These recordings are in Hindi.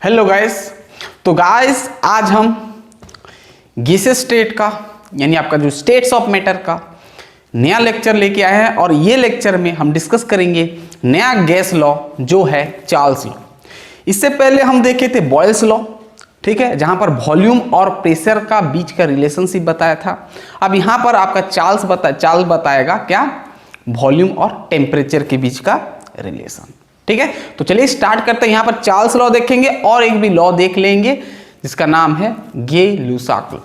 Hello guys. तो गाइस आज हम गैसेस स्टेट का यानी आपका जो स्टेट्स ऑफ मैटर का नया लेक्चर लेके आए हैं और ये लेक्चर में हम डिस्कस करेंगे नया गैस लॉ जो है चार्ल्स लॉ। इससे पहले हम देखे थे बॉयल्स लॉ, ठीक है, जहां पर वॉल्यूम और प्रेशर का बीच का रिलेशनशिप बताया था। अब यहां पर आपका चार्ल्स बताएगा क्या, वॉल्यूम और टेम्परेचर के बीच का रिलेशन। ठीक है, तो चलिए स्टार्ट करते हैं। यहां पर चार्ल्स लॉ देखेंगे और एक भी लॉ देख लेंगे जिसका नाम है गे-लुसाक लॉ।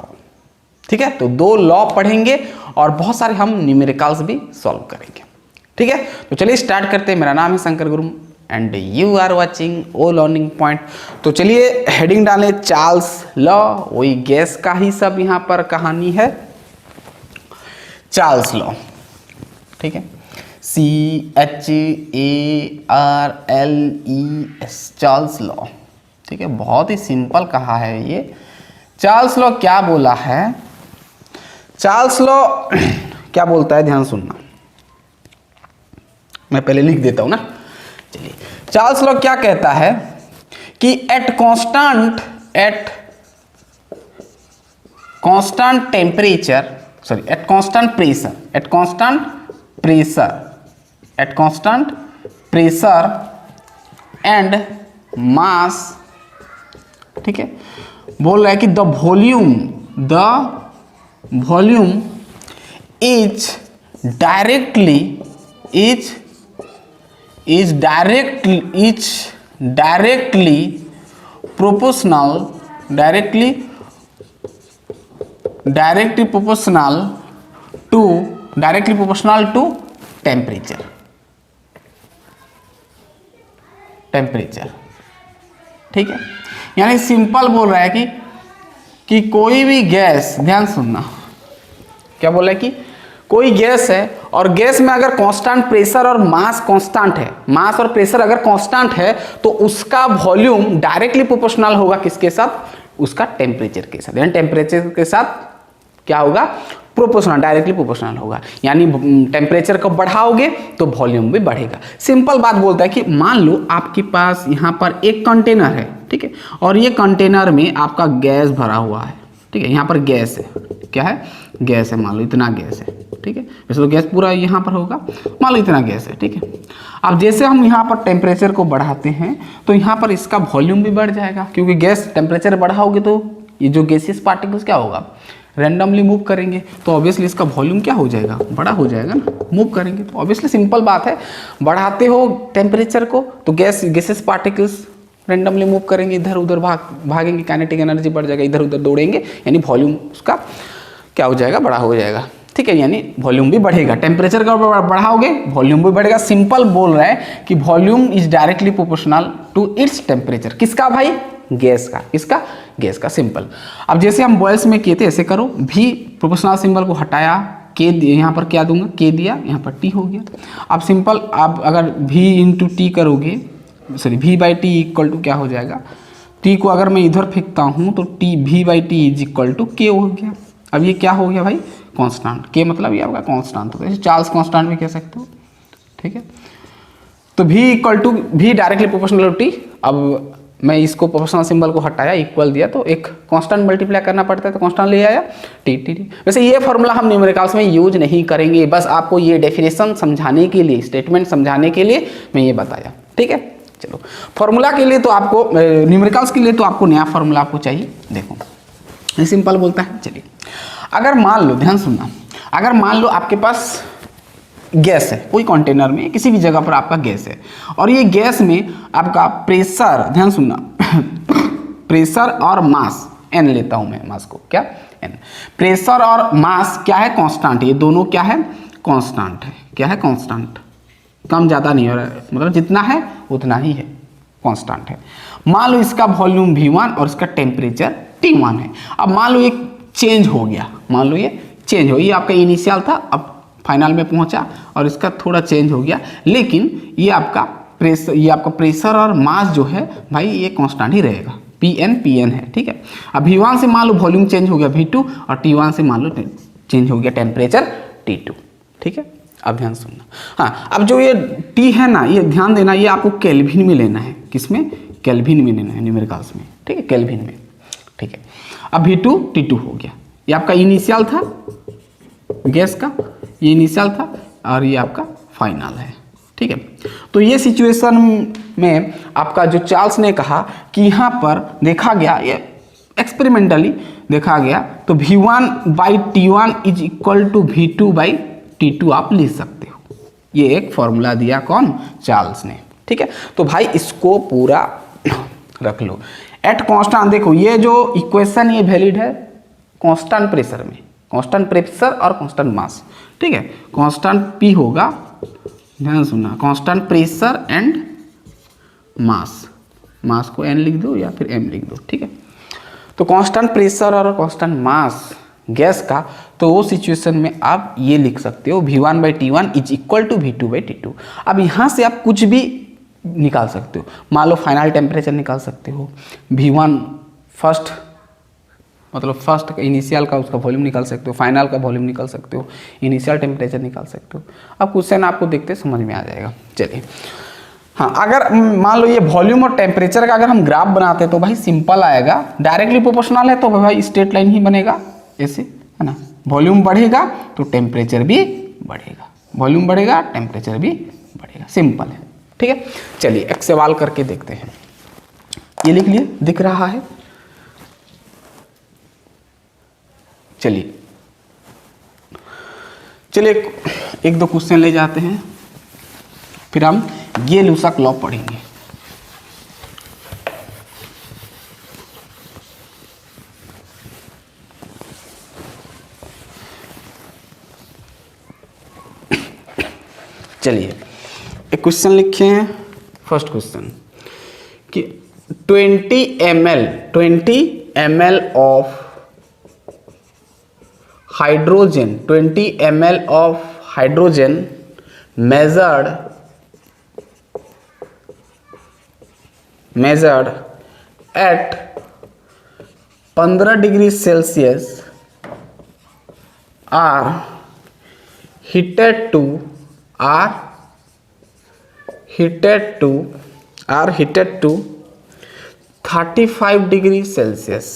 ठीक है, तो दो लॉ पढ़ेंगे और बहुत सारे हम न्यूमेरिकल्स भी सॉल्व करेंगे। ठीक है, तो चलिए स्टार्ट करते हैं। मेरा नाम है Shankar Guru and you are watching O learning point. तो चलिए हेडिंग डालें चार्ल्स लॉ, वही गैस का ही सब यहां पर कहानी है, चार्ल्स लॉ। ठीक है, CHARLES चार्ल्स लॉ। ठीक है, बहुत ही सिंपल कहा है ये। चार्ल्स लॉ क्या बोला है, चार्ल्स लॉ क्या बोलता है, ध्यान सुनना। मैं पहले लिख देता हूं ना। चलिए, चार्ल्स लॉ क्या कहता है कि at constant temperature, sorry at constant pressure and mass, ठीक है, बोल रहा है कि the volume is directly proportional to temperature. ठीक है, यानी सिंपल बोल रहा है कि कोई भी गैस, ध्यान सुनना, क्या बोल रहा है कि कोई गैस है और गैस में अगर कांस्टेंट प्रेशर और मास कांस्टेंट है, मास और प्रेशर अगर कांस्टेंट है तो उसका वॉल्यूम डायरेक्टली प्रोपोर्शनल होगा किसके साथ, उसका टेम्परेचर के साथ। यानी टेम्परेचर के साथ क्या होगा, प्रोपोर्शनल, डायरेक्टली प्रोपोर्शनल होगा। यानी टेम्परेचर को बढ़ाओगे तो वॉल्यूम भी बढ़ेगा। सिंपल बात बोलता है कि मान लो आपके पास यहाँ पर एक कंटेनर है, ठीक है, और ये कंटेनर में आपका गैस भरा हुआ है। ठीक है, यहाँ पर गैस है, क्या है, गैस है, मान लो इतना गैस है। ठीक है, वैसे तो गैस पूरा यहाँ पर होगा, मान लो इतना गैस है। ठीक है, अब जैसे हम यहाँ पर टेम्परेचर को बढ़ाते हैं तो यहाँ पर इसका वॉल्यूम भी बढ़ जाएगा, क्योंकि गैस टेम्परेचर बढ़ाओगे तो ये जो गैसियस पार्टिकल्स क्या होगा, रैंडमली मूव करेंगे, तो ऑब्वियसली इसका वॉल्यूम क्या हो जाएगा, बड़ा हो जाएगा ना, मूव करेंगे तो ऑब्वियसली सिंपल बात है, बढ़ाते हो टेम्परेचर को तो गैसेस पार्टिकल्स रैंडमली मूव करेंगे, इधर उधर भागेंगे, काइनेटिक एनर्जी बढ़ जाएगा, इधर उधर दौड़ेंगे, यानी वॉल्यूम उसका क्या हो जाएगा, बड़ा हो जाएगा। ठीक है, यानी वॉल्यूम भी बढ़ेगा, टेम्परेचर का बढ़ाओगे वॉल्यूम भी बढ़ेगा। सिंपल बोल रहा है कि volume is directly proportional to its temperature. किसका भाई, गैस का। किसका, गैस का। सिंपल। अब जैसे हम बॉयल्स में किए थे ऐसे करो, भी प्रोपोर्शनल सिंबल को हटाया, के यहाँ पर क्या दूंगा, के दिया, यहाँ पर टी हो गया। अब सिंपल आप अगर v इंटू टी करोगे, sorry v by T equal to क्या हो जाएगा, t को अगर मैं इधर फेंकता हूँ तो t v by T is equal to K हो गया। अब ये क्या हो गया भाई, कांस्टेंट। के मतलब ये आपका कांस्टेंट होता है, चार्ल्स कांस्टेंट भी कह सकते हो। ठीक है, तो v equal to v directly proportional to T. अब मैं इसको प्रोपोर्शनल सिंबल को हटाया, इक्वल दिया, तो एक कांस्टेंट मल्टीप्लाई करना पड़ता है, तो कांस्टेंट ले आया टी टी टी। वैसे ये फॉर्मूला हम न्यूमेरिकल्स में यूज नहीं करेंगे, बस आपको ये डेफिनेशन समझाने के लिए, स्टेटमेंट समझाने के लिए मैं ये बताया। ठीक है, चलो फॉर्मूला के लिए तो आपको, न्यूमेरिकल्स के लिए तो आपको नया फॉर्मूला आपको चाहिए। देखो ये सिंपल बोलता है। चलिए, अगर मान लो, ध्यान सुनना, अगर मान लो आपके पास गैस है, कोई कंटेनर में किसी भी जगह पर आपका गैस है और ये गैस में आपका प्रेशर, ध्यान सुनना, प्रेशर और मास, एन लेता हूं मैं मास को, क्या, एन। प्रेशर और मास क्या है, कांस्टेंट। ये दोनों क्या है, कांस्टेंट है। क्या है, कांस्टेंट, कम ज़्यादा नहीं हो रहा है, मतलब जितना है उतना ही है, कांस्टेंट है। मान लो इसका वॉल्यूम V1 और इसका टेम्परेचर T1 है। अब मान लो ये चेंज हो गया, मान लो ये चेंज हो, ये आपका इनिशियल था, अब फाइनल में पहुंचा और इसका थोड़ा चेंज हो गया, लेकिन ये आपका प्रेशर और मास जो है भाई ये कांस्टेंट ही रहेगा, PN है। ठीक है, अब V1 से मान लो वॉल्यूम चेंज हो गया V2 और T1 से मान लो चेंज हो गया टेम्परेचर T2। ठीक है, अब ध्यान सुनना। हाँ, अब जो ये T है ना, ये ध्यान देना, ये आपको केल्विन में लेना है। किसमें, केल्विन में लेना है न्यूमेरिकल्स में, ठीक है, केल्विन में, ठीक है। अब V2 T2 हो गया, ये आपका इनिशियल था गैस का, ये इनिशियल था और ये आपका फाइनल है, ठीक है। तो ये सिचुएशन में आपका जो चार्ल्स ने कहा कि यहाँ पर देखा गया, ये एक्सपेरिमेंटली देखा गया, तो V1/T1 is equal to V2/T2 आप लिख सकते हो। ये एक फॉर्मूला दिया कौन, चार्ल्स ने, ठीक है। तो भाई इसको पूरा रख लो। एट कांस्टेंट, देखो ये जो इक्वेशन ये वैलिड है कांस्टेंट प्रेशर में, कांस्टेंट प्रेशर और कांस्टेंट मास, ठीक है। कांस्टेंट P होगा, ध्यान सुनना, कांस्टेंट प्रेशर एंड मास, मास को N लिख दो या फिर M लिख दो, ठीक है। तो कांस्टेंट प्रेशर और कांस्टेंट मास गैस का, तो वो सिचुएशन में आप ये लिख सकते हो V1/T1 is equal to V2/T2। अब यहाँ से आप कुछ भी निकाल सकते हो, मान लो फाइनल टेम्परेचर निकाल सकते हो, V1 फर्स्ट मतलब फर्स्ट इनिशियल का उसका वॉल्यूम निकाल सकते हो, फाइनल का वॉल्यूम निकाल सकते हो, इनिशियल टेम्परेचर निकाल सकते हो। अब क्वेश्चन आपको देखते समझ में आ जाएगा। चलिए, हाँ, अगर मान लो ये वॉल्यूम और टेम्परेचर का अगर हम ग्राफ बनाते हैं तो भाई सिंपल आएगा, डायरेक्टली प्रोपोर्शनल है तो भाई स्ट्रेट लाइन ही बनेगा ऐसे, है ना। वॉल्यूम बढ़ेगा तो टेम्परेचर भी बढ़ेगा, वॉल्यूम बढ़ेगा टेम्परेचर भी बढ़ेगा, सिंपल है, ठीक है। चलिए एक सवाल करके देखते हैं, ये लिख लिए, दिख रहा है। चलिए एक दो क्वेश्चन ले जाते हैं, फिर हम गे-लुसाक लॉ पढ़ेंगे। चलिए एक क्वेश्चन लिखे हैं, फर्स्ट क्वेश्चन कि 20 ml of hydrogen, 20 ml of hydrogen measured at 15 degree Celsius are heated to 35 degree Celsius.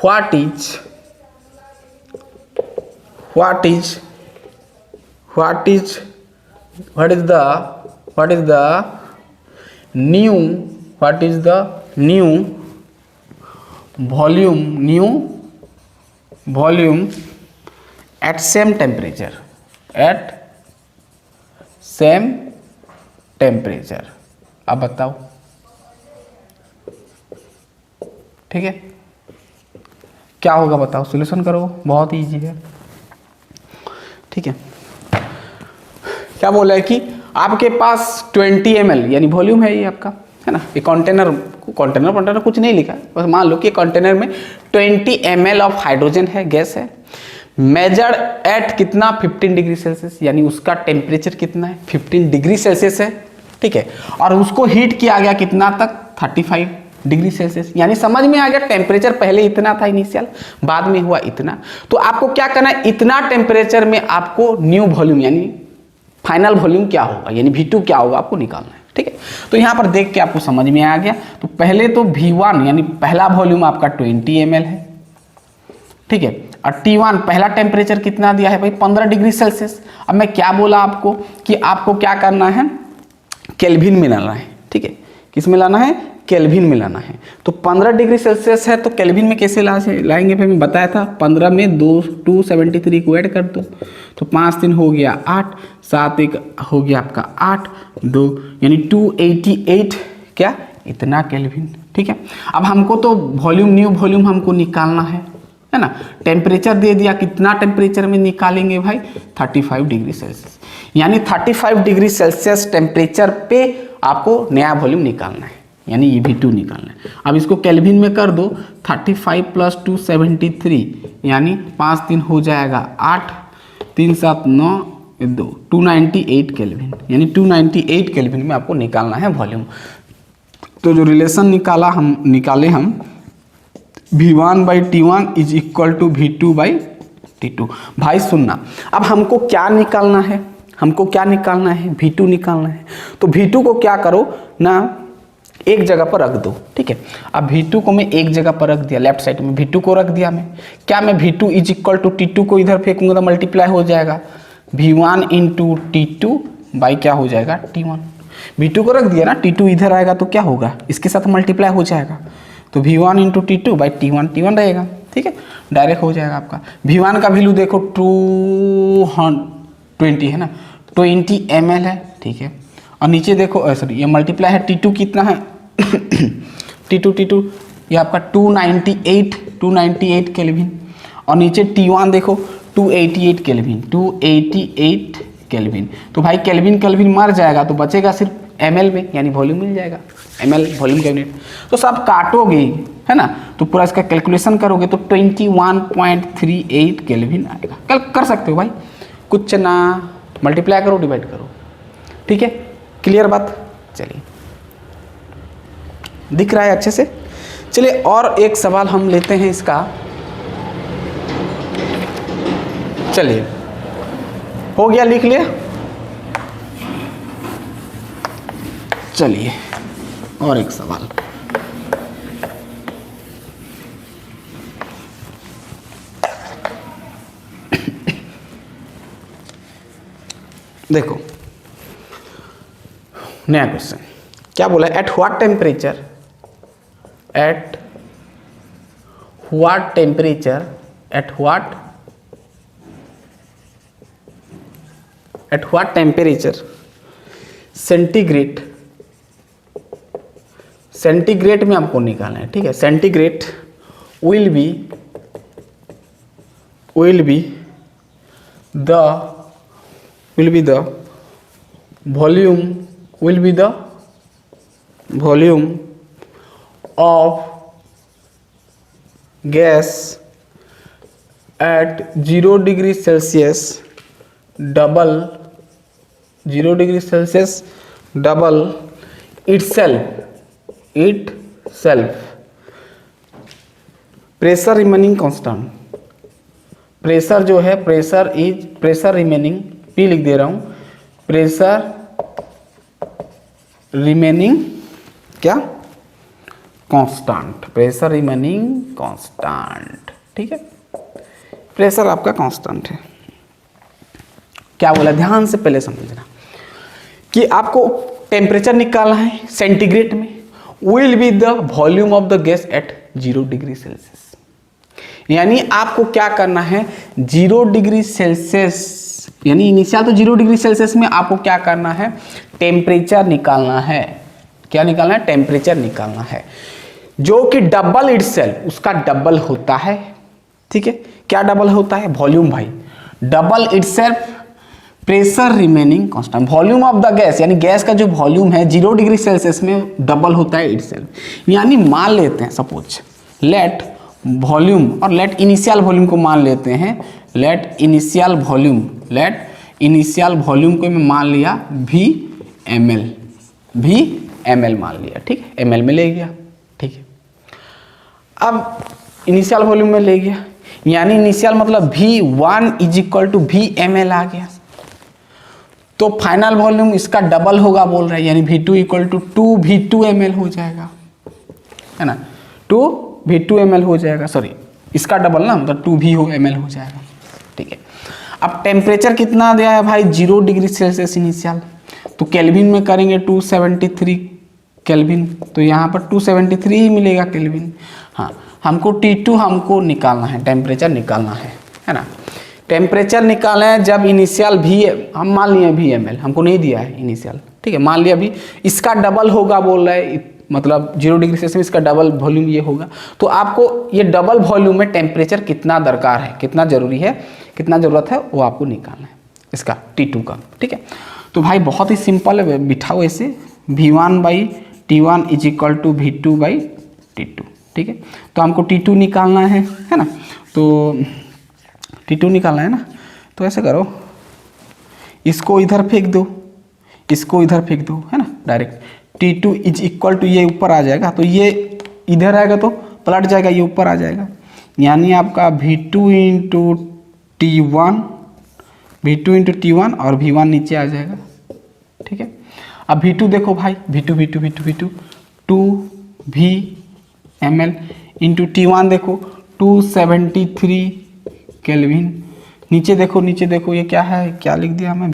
What is the new volume at same temperature, अब बताओ, ठीक है, क्या होगा बताओ, सॉल्यूशन करो, बहुत इजी है, ठीक है। क्या बोला है कि आपके पास 20 ml यानी वॉल्यूम है ये आपका, है ना, ये कंटेनर कुछ नहीं लिखा, बस मान लो कि कंटेनर में 20 ml ऑफ हाइड्रोजन है, गैस है, मेजर्ड एट कितना 15 डिग्री सेल्सियस, यानी उसका टेम्परेचर कितना है 15 डिग्री सेल्सियस है, ठीक है, और उसको हीट किया गया कितना तक 35 डिग्री सेल्सियस, यानी समझ में आ गया टेम्परेचर पहले इतना था इनिशियल, बाद में हुआ इतना। तो आपको क्या करना है, इतना टेम्परेचर में आपको न्यू वॉल्यूम यानी फाइनल वॉल्यूम क्या होगा, यानी V2 क्या होगा आपको निकालना है, ठीक है। तो यहाँ पर देख के आपको समझ में आ गया। तो पहले तो V1 यानी पहला वॉल्यूम आपका 20 ml है, ठीक है, और T1 पहला टेम्परेचर कितना दिया है भाई 15 डिग्री सेल्सियस। अब मैं क्या बोला आपको कि आपको क्या करना है, केल्विन में लाना है, ठीक है, किस में लाना है, केल्विन में लाना है। तो 15 डिग्री सेल्सियस है तो केल्विन में कैसे लाएंगे, फिर मैं बताया था 15 में 273 को ऐड कर दो, तो 5 3 हो गया 8, 7 1 हो गया आपका 8 2 यानी 288 क्या इतना केल्विन, ठीक है। अब हमको तो वॉल्यूम न्यू वॉल्यूम हमको निकालना है ना, टेम्परेचर दे दिया, कितना टेम्परेचर में निकालेंगे भाई 35 डिग्री सेल्सियस, यानी 35 डिग्री सेल्सियस टेम्परेचर पे आपको नया वॉल्यूम निकालना है, यानी ये V2 निकालना है। अब इसको केल्विन में कर दो, 35 + 273 यानी 5 3 हो जाएगा 8 3 7 9 2 298 केल्विन, यानी 298 केल्विन में आपको निकालना है वॉल्यूम। तो जो रिलेशन निकाले हम V1/T1 is equal to V2/T2। भाई सुनना, अब हमको क्या निकालना है, V2 निकालना है। तो V2 को क्या करो ना, एक जगह पर रख दो, ठीक है। अब V2 को मैं एक जगह पर रख दिया, लेफ्ट साइड में V2 को रख दिया मैं। क्या मैं V2 is equal to T2 को इधर फेंकूंगा तो मल्टीप्लाई हो जाएगा, V1 इंटू T2 बाई क्या हो जाएगा T1। V2 को रख दिया ना, T2 इधर आएगा तो क्या होगा, इसके साथ मल्टीप्लाई हो जाएगा, तो V1 into T2 by T1, T1 रहेगा, ठीक है, डायरेक्ट हो जाएगा आपका। V1 का वैल्यू देखो 220 है ना, 20 ml है, ठीक है। और नीचे देखो सॉरी ये मल्टीप्लाई है, T2 कितना है T2 ये आपका 298 केल्विन, और नीचे T1 देखो 288 केल्विन। तो भाई केल्विन मर जाएगा तो बचेगा सिर्फ ml में, यानी वॉल्यूम मिल जाएगा, ml वॉल्यूम यूनिट। तो सब काटोगे है ना, तो पूरा इसका कैलकुलेशन करोगे तो 21.38 केल्विन आएगा। कल कर सकते हो भाई, कुछ ना, मल्टीप्लाई करो डिवाइड करो, ठीक है, क्लियर बात। चलिए दिख रहा है अच्छे से। चलिए और एक सवाल हम लेते हैं इसका, चलिए हो गया, लिख लिया। चलिए और एक सवाल, देखो नया क्वेश्चन क्या बोला, एट व्हाट टेम्परेचर सेंटीग्रेड में आपको निकालना है, ठीक है। Centigrade will be the volume of gas at 0 degree Celsius double itself pressure remaining constant, pressure जो है प्रेशर रिमेनिंग, P लिख दे रहा हूं, प्रेशर रिमेनिंग क्या कांस्टेंट, प्रेशर रिमेनिंग कांस्टेंट, ठीक है, प्रेशर आपका कांस्टेंट है। क्या बोला, ध्यान से पहले समझना कि आपको टेम्परेचर निकालना है सेंटीग्रेड में, will be the volume of the gas at 0 degree Celsius, यानी आपको क्या करना है 0 डिग्री सेल्सियस, यानी इनिशियल तो 0 डिग्री सेल्सियस में आपको क्या करना है, टेम्परेचर निकालना है। क्या निकालना है, टेम्परेचर निकालना है, जो कि डबल इटसेल्फ, उसका डबल होता है, ठीक है। क्या डबल होता है, वॉल्यूम भाई, double itself pressure remaining constant, volume of the gas, यानी गैस का जो वॉल्यूम है 0 डिग्री सेल्सियस में डबल होता है इटसेल्फ। यानी मान लेते हैं सपोज लेट वॉल्यूम और लेट इनिशियल वॉल्यूम को मान लेते हैं, लेट इनिशियल वॉल्यूम को मैं मान लिया VmL मान लिया, ठीक है, ml में ले गया, ठीक है। अब इनिशियल वॉल्यूम में ले गया, यानी इनिशियल मतलब V1 is equal to VmL आ गया, तो फाइनल वॉल्यूम इसका डबल होगा बोल रहा है, यानी V2 इक्वल टू 2V2ml हो जाएगा, है ना, 2V2ml हो जाएगा, सॉरी इसका डबल ना, मतलब 2VmL हो जाएगा, ठीक है। अब टेम्परेचर कितना दिया है भाई, 0 डिग्री सेल्सियस इनिशियल, तो केल्विन में करेंगे 273 केल्विन, तो यहाँ पर 273 ही मिलेगा केल्विन। हाँ, हमको T2 हमको निकालना है, टेम्परेचर निकालना है ना, टेम्परेचर निकालना है जब इनिशियल हम मान लिए VmL, हमको नहीं दिया है इनिशियल, ठीक है, मान लिया भी, इसका डबल होगा बोल रहा है, मतलब 0 डिग्री सेल्सियस में इसका डबल वॉल्यूम ये होगा, तो आपको ये डबल वॉल्यूम में टेम्परेचर कितना दरकार है, कितना जरूरी है, कितना जरूरत है, वो आपको निकालना है इसका T2 का, ठीक है। तो भाई बहुत ही सिंपल है, बिठाओ ऐसे, V1/T1 is equal to V2/T2, ठीक है। तो हमको T2 निकालना है ना, तो T2 निकालना है ना, तो ऐसे करो, इसको इधर फेंक दो, इसको इधर फेंक दो, है ना, direct T2 is equal to, ये ऊपर आ जाएगा, तो ये इधर आएगा तो पलट जाएगा, ये ऊपर आ जाएगा, यानी आपका V2 इंटू T1 और V1 नीचे आ जाएगा, ठीक है। अब V2 देखो भाई, V2 2 VmL इंटू T1 देखो 273 केल्विन। नीचे देखो ये क्या है, क्या लिख दिया हमें,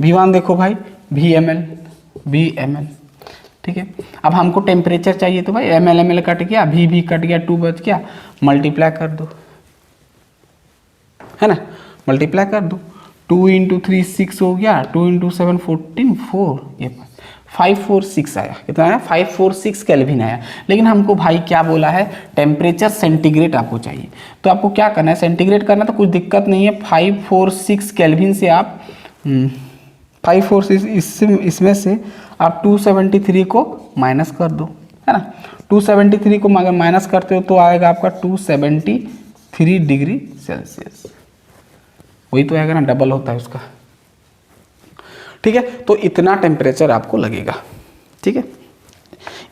V1 देखो भाई VmL। ठीक है, अब हमको टेम्परेचर चाहिए तो भाई ml कट गया, V कट गया, 2 बच गया, मल्टीप्लाई कर दो, है ना, मल्टीप्लाई कर दो। 2 × 3 6 हो गया, 2 × 7 14 4, ये 546 आया। कितना आया, 546 केल्विन आया। लेकिन हमको भाई क्या बोला है, टेम्परेचर सेंटीग्रेड आपको चाहिए। तो आपको क्या करना है, सेंटीग्रेड करना, तो कुछ दिक्कत नहीं है। 546 केल्विन से आप 546 इसमें से आप 273 को माइनस कर दो, है ना। 273 को माइनस करते हो तो आएगा आपका 273 डिग्री सेल्सियस। वही तो आएगा ना, डबल होता है उसका। ठीक है, तो इतना टेम्परेचर आपको लगेगा। ठीक है,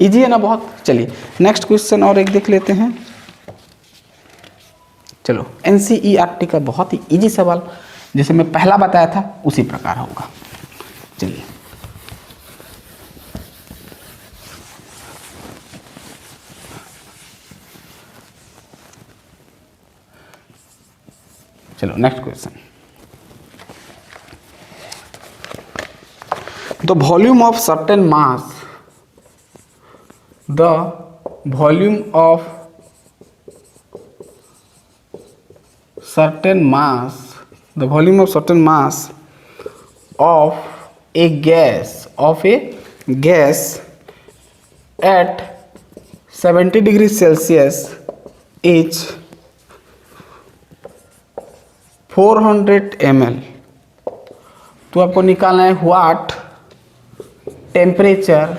इजी है ना बहुत। चलिए नेक्स्ट क्वेश्चन और एक देख लेते हैं। चलो NCERT का बहुत ही इजी सवाल, जैसे मैं पहला बताया था उसी प्रकार होगा। चलिए next question. The volume of certain mass, the volume of certain mass, the volume of certain mass of a gas at 70 degrees Celsius is 400 ml। तो आपको निकालना है what temperature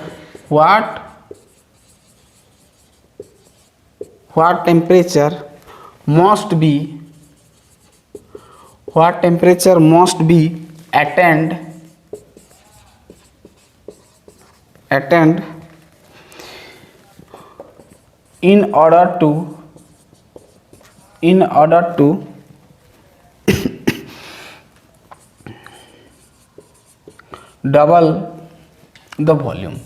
must be attained in order to double the volume।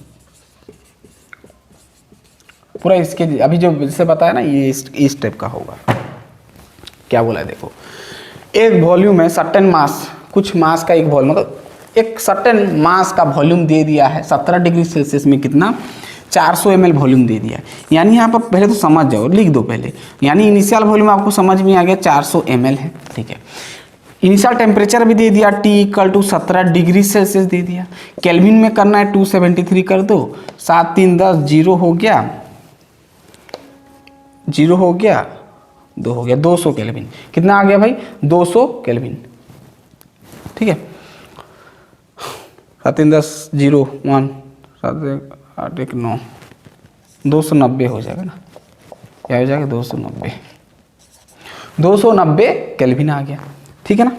पूरा इसके अभी जो से बताया ना, ये इस टाइप का होगा। क्या बोला है देखो, एक वॉल्यूम है, सर्टेन मास, कुछ मास का एक वॉल्यूम, मतलब एक सर्टेन मास का वॉल्यूम दे दिया है 17 डिग्री सेल्सियस में, कितना 400 ml वॉल्यूम दे दिया है। यानी यहाँ पर पहले तो समझ जाओ, लिख दो पहले। यानी इनिशियल वॉल्यूम आपको समझ में आ गया 400 ml है। ठीक है, इनिशियल टेम्परेचर भी दे दिया, T = 17 डिग्री सेल्सियस दे दिया। केल्विन में करना है 273 कर दो, 7 3 10, 0 हो गया, 2 हो गया, 200 केल्विन। कितना आ गया भाई, 200 केल्विन। ठीक है, 7 3 10 0 1 7 8 1 9, 290 हो जाएगा ना, क्या हो जाएगा 290 केल्विन आ गया। ठीक है ना।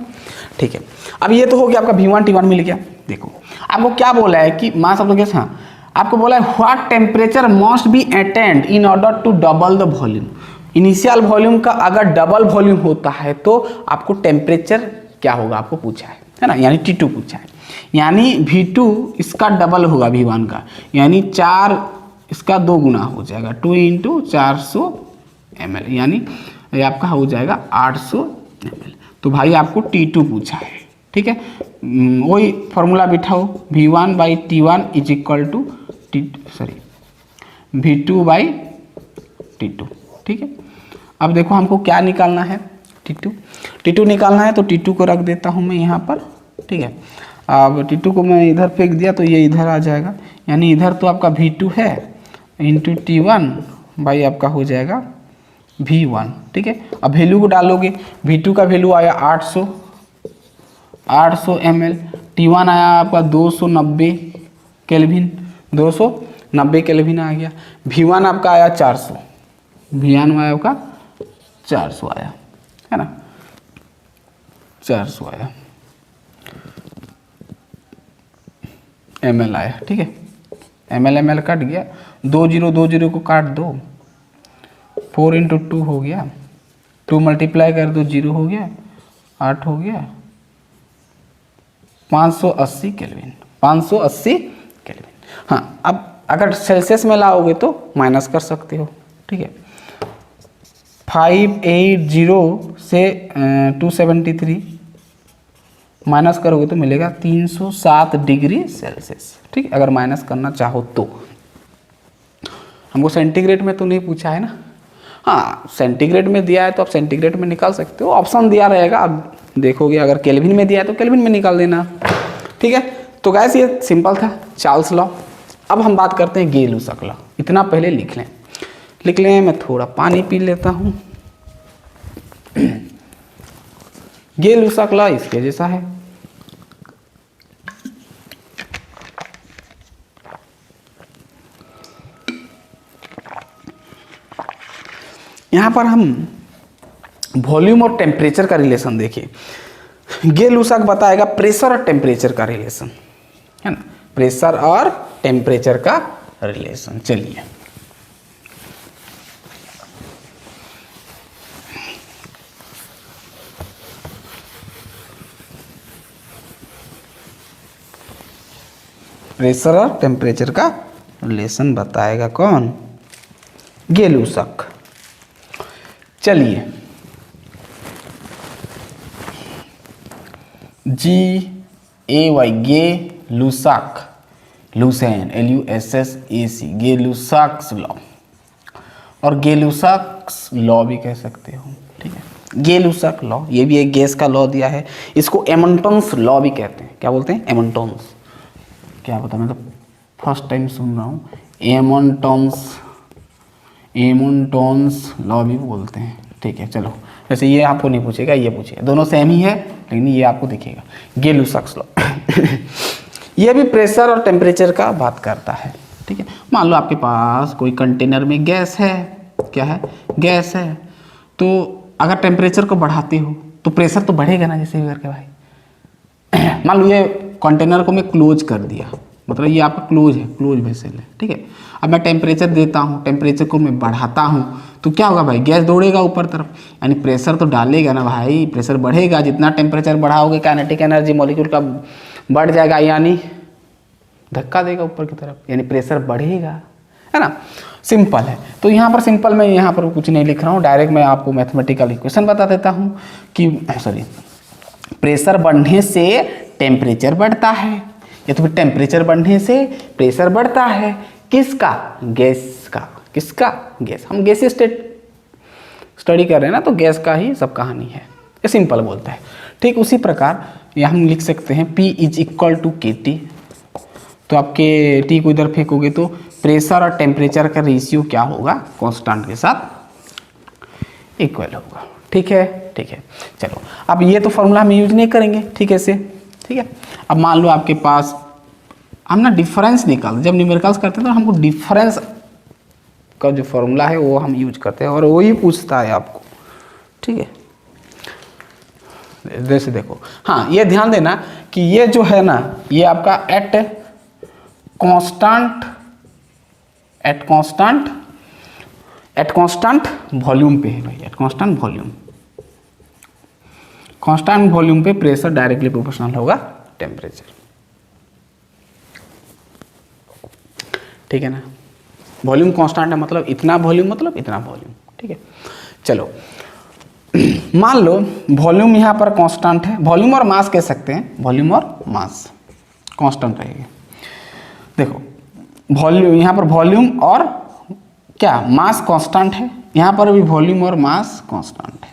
ठीक है, अब ये तो हो गया आपका V1 T1 मिल गया। देखो आपको क्या बोला है कि मास ऑफ द गैस, हाँ आपको बोला है what temperature must be attend in order to double the volume. Initial volume का अगर डबल वॉल्यूम होता है तो आपको टेम्परेचर क्या होगा आपको पूछा है ना, यानी T2 पूछा है। यानी V2 इसका डबल होगा V1 का, यानी 4 इसका 2 गुना हो जाएगा, 2 × 400 ml, यानी ये आपका हो जाएगा 800 ml। तो भाई आपको T2 पूछा है। ठीक है, वही फॉर्मूला बिठाओ, V1/T1 = V2/T2। ठीक है, अब देखो हमको क्या निकालना है, T2 निकालना है। तो T2 को रख देता हूँ मैं यहाँ पर। ठीक है, अब T2 को मैं इधर फेंक दिया तो ये इधर आ जाएगा, यानी इधर तो आपका V2 है इंटू T1 बाई आपका हो जाएगा V1। ठीक है, अब वैल्यू को डालोगे, V2 का वैल्यू आया 800 ml, T1 आया आपका 290 केल्विन, 290 केल्विन आ गया। V1 आपका आया 400, V1 आया आपका 400 आया, है ना, 400 आया ml आया। ठीक है, ml कट गया, 2 0 2 0 को काट दो, 4 × 2 हो गया, 2 मल्टीप्लाई कर दो, 0 हो गया, 8 हो गया, 580 केल्विन, 580 केल्विन। हाँ, अब अगर सेल्सियस में लाओगे तो माइनस कर सकते हो, ठीक है। 580 से 273 माइनस करोगे तो मिलेगा 307 डिग्री सेल्सियस, ठीक है, अगर माइनस करना चाहो तो। हमको सेंटीग्रेड में तो नहीं पूछा है ना। हाँ, सेंटीग्रेड में दिया है तो आप सेंटीग्रेड में निकाल सकते हो, ऑप्शन दिया रहेगा, आप देखोगे। अगर केल्विन में दिया है तो केल्विन में निकाल देना, ठीक है। तो गाइस ये सिंपल था चार्ल्स लॉ। अब हम बात करते हैं गे-लुसाक लॉ। इतना पहले लिख लें, मैं थोड़ा पानी पी लेता हूँ। गे-लुसाक लॉ इसके जैसा है। यहाँ पर हम वॉल्यूम और टेम्परेचर का रिलेशन देखिए। गे-लुसाक बताएगा प्रेशर और टेम्परेचर का रिलेशन, है ना, प्रेशर और टेम्परेचर का रिलेशन। चलिए प्रेशर और टेम्परेचर का रिलेशन बताएगा कौन? गे-लुसाक। चलिए GAY गे-लुसाक, लुसेन LUSSAC, गे-लुसाक्स लॉ, और गे-लुसाक्स लॉ भी कह सकते हो, ठीक है। गे-लुसाक लॉ, ये भी एक गैस का लॉ दिया है। इसको एमंटोन्स लॉ भी कहते हैं। क्या बोलते हैं? एमंटोन्स। क्या पता, मैं तो फर्स्ट टाइम सुन रहा हूँ। एमंटोन्स लॉ भी बोलते हैं, ठीक है। चलो, वैसे ये आपको नहीं पूछेगा, ये पूछेगा, दोनों सेम ही है, लेकिन ये आपको दिखेगा गे-लुसाक्स लॉ। ये भी प्रेशर और टेम्परेचर का बात करता है, ठीक है। मान लो आपके पास कोई कंटेनर में गैस है, क्या है? गैस है। तो अगर टेम्परेचर को बढ़ाते हो तो प्रेशर तो बढ़ेगा ना, जैसे भी करके भाई। मान लो ये कंटेनर को मैं क्लोज कर दिया, मतलब ये आपका क्लोज है, क्लोज वेसल है, ठीक है। अब मैं टेम्परेचर देता हूँ, टेम्परेचर को मैं बढ़ाता हूँ, तो क्या होगा भाई? गैस दौड़ेगा ऊपर तरफ, यानी प्रेशर तो डालेगा ना भाई, प्रेशर बढ़ेगा। जितना टेम्परेचर बढ़ाओगे काइनेटिक एनर्जी मॉलिक्यूल का बढ़ जाएगा, यानी धक्का देगा ऊपर की तरफ, यानी प्रेशर बढ़ेगा, है ना। सिंपल है। तो यहाँ पर सिंपल, मैं यहाँ पर कुछ नहीं लिख रहा हूँ, डायरेक्ट मैं आपको मैथमेटिकल इक्वेशन बता देता हूँ कि प्रेशर बढ़ने से टेम्परेचर बढ़ता है, या तो फिर टेम्परेचर बढ़ने से प्रेशर बढ़ता है। किसका? गैस का। किसका? गैस। हम गैस स्टडी कर रहे हैं ना, तो गैस का ही सब कहानी है। ये सिंपल बोलता है, ठीक। उसी प्रकार यहाँ हम लिख सकते हैं P = KT। तो आपके T को इधर फेंकोगे तो प्रेशर और टेम्परेचर का रेशियो क्या होगा? कांस्टेंट के साथ इक्वल होगा, ठीक है, ठीक है। चलो, अब ये तो फॉर्मूला हम यूज नहीं करेंगे, ठीक है से, ठीक है। अब मान लो आपके पास, हम ना डिफरेंस निकाल, जब न्यूमेरिकल्स करते हैं तो हमको डिफरेंस का जो फॉर्मूला है वो हम यूज करते हैं, और वही पूछता है आपको, ठीक है। जैसे देखो, हाँ, ये ध्यान देना कि ये जो है ना, ये आपका एट कांस्टेंट वॉल्यूम पे है भाई, एट कांस्टेंट वॉल्यूम पे प्रेशर डायरेक्टली प्रोपोर्शनल होगा टेम्परेचर, ठीक है ना। वॉल्यूम कांस्टेंट है, मतलब इतना वॉल्यूम, मतलब इतना वॉल्यूम, ठीक है। चलो, मान लो वॉल्यूम यहाँ पर कांस्टेंट है, वॉल्यूम और मास कह सकते हैं, वॉल्यूम और मास कांस्टेंट रहेगा। देखो, वॉल्यूम, यहाँ पर वॉल्यूम और क्या, मास कांस्टेंट है, यहाँ पर भी वॉल्यूम और मास कांस्टेंट है।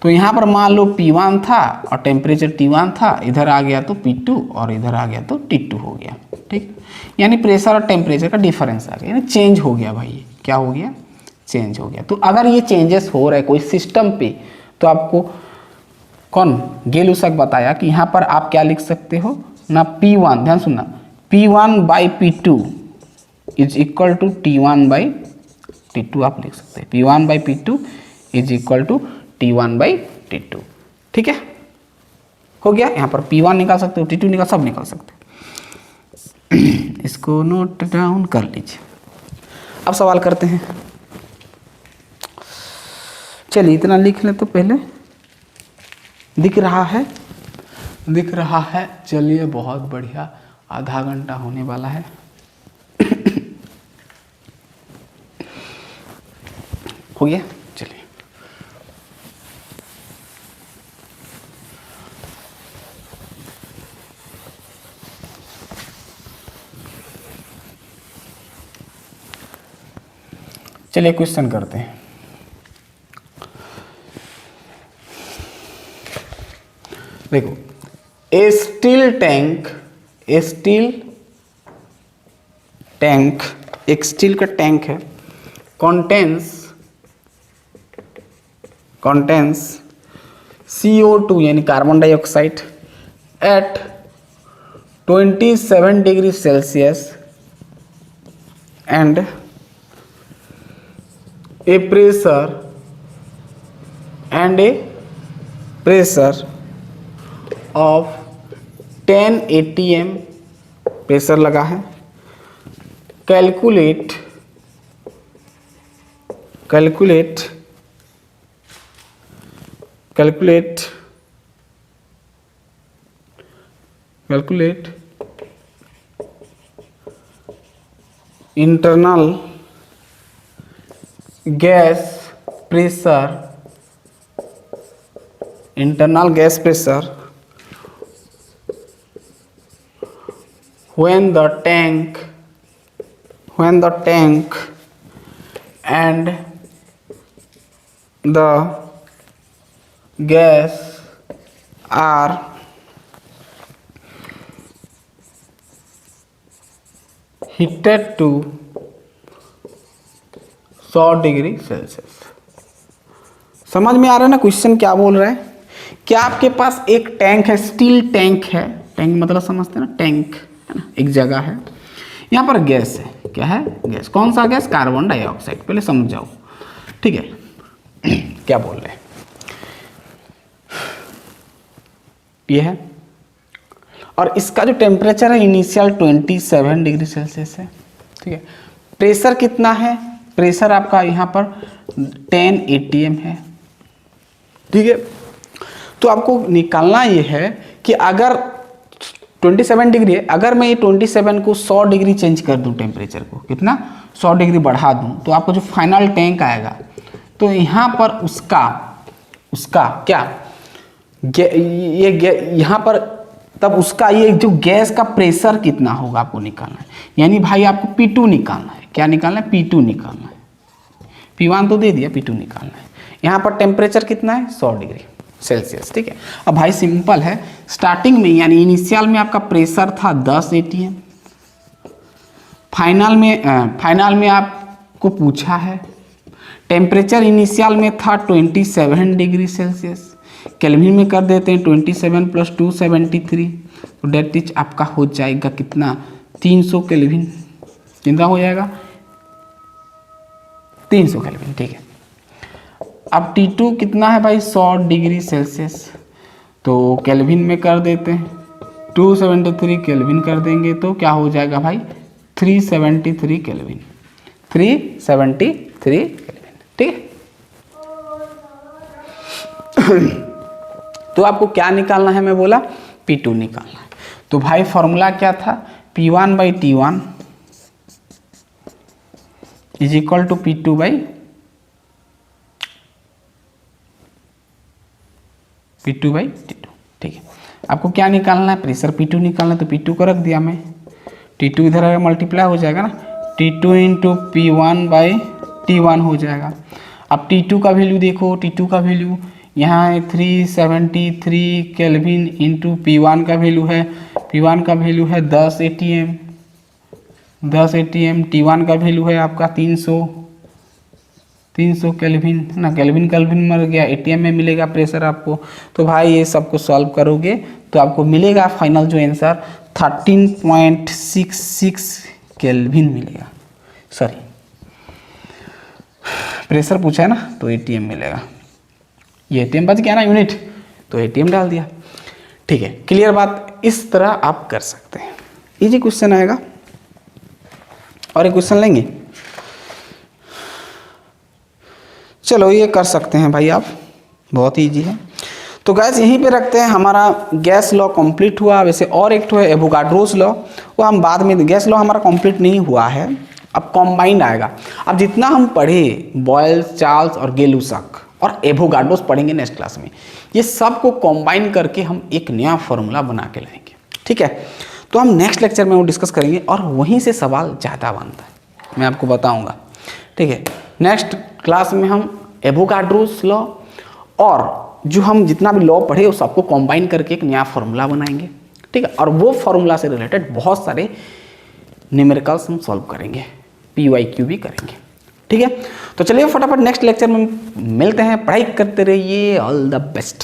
तो यहाँ पर मान लो P1 था और टेम्परेचर T1 था, इधर आ गया तो P2 और इधर आ गया तो T2 हो गया, ठीक। यानी प्रेशर और टेम्परेचर का डिफरेंस आ गया, यानी चेंज हो गया भाई। क्या हो गया? चेंज हो गया। तो अगर ये चेंजेस हो रहा है कोई सिस्टम पे, तो आपको कौन? गे-लुसाक बताया कि यहाँ पर आप क्या लिख सकते हो ना, P1, ध्यान सुनना, P1/P2 = T1/T2 आप लिख सकते हैं। P1/P2 = T1/T2, ठीक है, हो गया। यहाँ पर P1 निकाल सकते हो, T2 निकाल, सब निकाल सकते हो। इसको नोट डाउन कर लीजिए। अब सवाल करते हैं। चलिए, इतना लिख लें तो पहले। दिख रहा है? दिख रहा है। चलिए, बहुत बढ़िया, आधा घंटा होने वाला है। हो गया। चलिए चलिए क्वेश्चन करते हैं। देखो, ए स्टील टैंक, ए स्टील टैंक, एक स्टील का टैंक है, contains CO2 यानी carbon dioxide eight 27 degree Celsius and A pressure of 10 atm pressure लगा है। Calculate internal gas pressure when the tank and the gas are heated to 100 degree Celsius. समझ में आ रहा है ना क्वेश्चन क्या बोल रहा है? क्या आपके पास एक टैंक है, स्टील टैंक है, टैंक मतलब समझते हैं ना, टैंक है ना, एक जगह है, यहाँ पर गैस है, क्या है? गैस। कौन सा गैस? Carbon dioxide. पहले समझ जाओ, ठीक है। क्या बोल रहे हैं? ये है, और इसका जो टेम्परेचर है इनिशियल 27 डिग्री सेल्सियस है, ठीक है। प्रेशर कितना है? प्रेशर आपका यहाँ पर 10 atm है, ठीक है। तो आपको निकालना ये है कि अगर 27 डिग्री है, अगर मैं ये 27 को 100 डिग्री चेंज कर दूं, टेम्परेचर को कितना 100 डिग्री बढ़ा दूं, तो आपको जो फाइनल टैंक आएगा, तो यहाँ पर उसका क्या यहाँ पर तब उसका ये जो गैस का प्रेशर कितना होगा आपको निकालना है। यानी भाई आपको P2 निकालना है। क्या निकालना है? P2 निकालना है। P1 तो दे दिया, P2 निकालना है। यहाँ पर टेम्परेचर कितना है? 100 डिग्री सेल्सियस, ठीक है। अब भाई सिंपल है, स्टार्टिंग में यानी इनिशियल में आपका प्रेशर था 10 atm, फाइनल में आपको पूछा है टेम्परेचर इनिशियल में था 27 डिग्री सेल्सियस, केल्विन में कर देते हैं 27 + 273, तो डेट इज आपका हो जाएगा कितना? 300 केल्विन। कितना हो जाएगा? 300 केल्विन, ठीक है। अब T2 कितना है भाई? 100 डिग्री सेल्सियस, तो केल्विन में कर देते हैं 273 केल्विन कर देंगे, तो क्या हो जाएगा भाई? 373 केल्विन, 373 केल्विन, ठीक है। तो आपको क्या निकालना है? मैं बोला P2 निकालना है। तो भाई फॉर्मूला क्या था? P1/T1 is equal to P2/T2, ठीक है। आपको क्या निकालना है? प्रेशर P2 निकालना है, तो P2 को रख दिया मैं, T2 इधर आएगा मल्टीप्लाई हो जाएगा ना, T2 × P1/T1 हो जाएगा। अब T2 का वैल्यू देखो, T2 का वैल्यू यहाँ है 373 केल्विन इंटू P1 का वैल्यू है, P1 का वैल्यू है 10 atm, T1 का वैल्यू है आपका 300 केल्विन ना, केल्विन मर गया, atm में मिलेगा प्रेशर आपको। तो भाई ये सबको सॉल्व करोगे तो आपको मिलेगा फाइनल जो आंसर 13.66 केल्विन मिलेगा। सॉरी, प्रेशर पूछा है ना, तो atm मिलेगा। ये atm बच गया ना यूनिट, तो atm डाल दिया, ठीक है। क्लियर बात? इस तरह आप कर सकते हैं। इजी क्वेश्चन आएगा। और एक क्वेश्चन लेंगे, चलो ये कर सकते हैं भाई आप, बहुत इजी है। तो गैस यहीं पे रखते हैं, हमारा गैस लॉ कंप्लीट हुआ। वैसे और एक तो है एवोगाड्रोस लॉ, वो हम बाद में, गैस लॉ हमारा कंप्लीट नहीं हुआ है, अब कॉम्बाइंड आएगा। अब जितना हम पढ़े बॉयल्स, चार्ल्स और गे-लुसाक और एवोगाड्रोस पढ़ेंगे नेक्स्ट क्लास में, ये सब को कॉम्बाइन करके हम एक नया फॉर्मूला बना के लाएंगे। ठीक है, तो हम नेक्स्ट लेक्चर में वो डिस्कस करेंगे और वहीं से सवाल ज़्यादा बनता है, मैं आपको बताऊंगा। ठीक है, नेक्स्ट क्लास में हम एवोगाड्रोस लॉ और जो हम जितना भी लॉ पढ़े उस सबको कॉम्बाइन करके एक नया फॉर्मूला बनाएंगे। ठीक है, और वो फॉर्मूला से रिलेटेड बहुत सारे न्यूमेरिकल्स हम सॉल्व करेंगे, PYQ भी करेंगे। ठीक है, तो चलिए फटाफट नेक्स्ट लेक्चर में मिलते हैं। पढ़ाई करते रहिए। All the best.